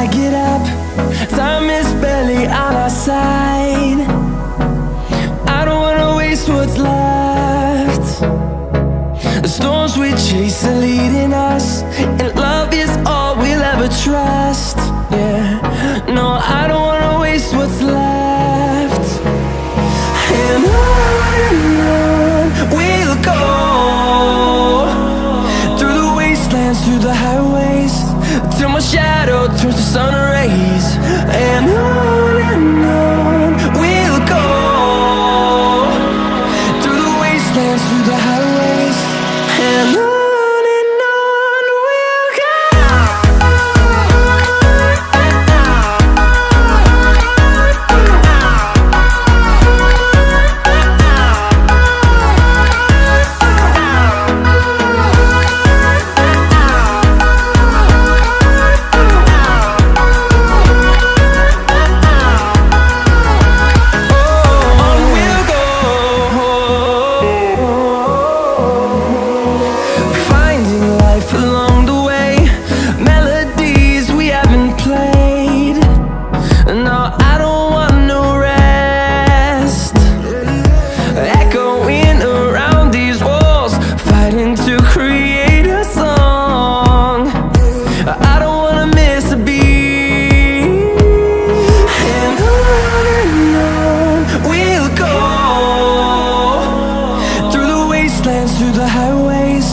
I get up. Time is barely on our side. I don't wanna waste what's left. The storms we chase are leading us, and love is all we'll ever trust. Yeah, no, I don't wanna waste what's left. And on we'll go, through the wastelands, through the highways, till my shadow turns to sun rays. And on we'll go, through the wastelands, through the highways, and on. Through the highways,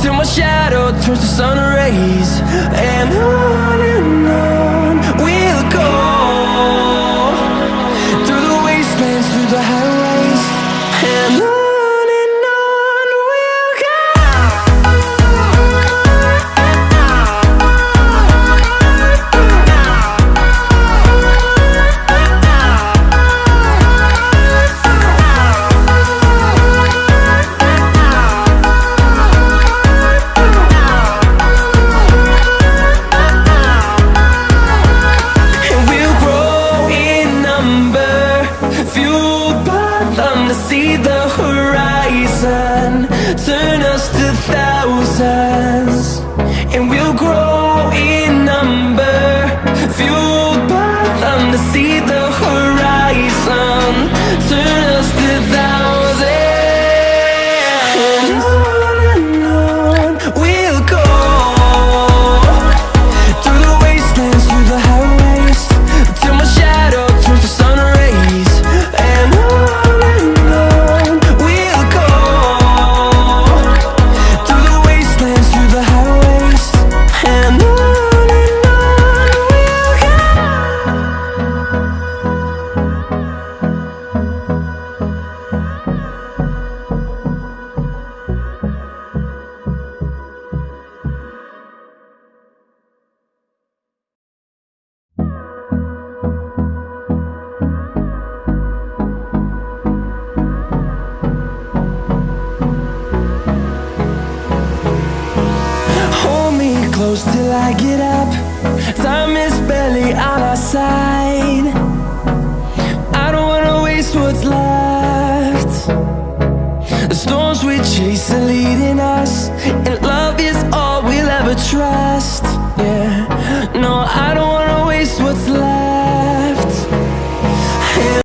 till my shadow turns to sun rays. And on we'll go, through the wastelands, through the highways, and on. See the horizon turn us to thousands, and we'll grow in number, fueled by them. To see the horizon turn us to thousands, and on we'll go, through the wastelands, through the highways, till my shadow turns to sun rays. And on close till I get up. Time is barely on our side. I don't wanna waste what's left. The storms we chase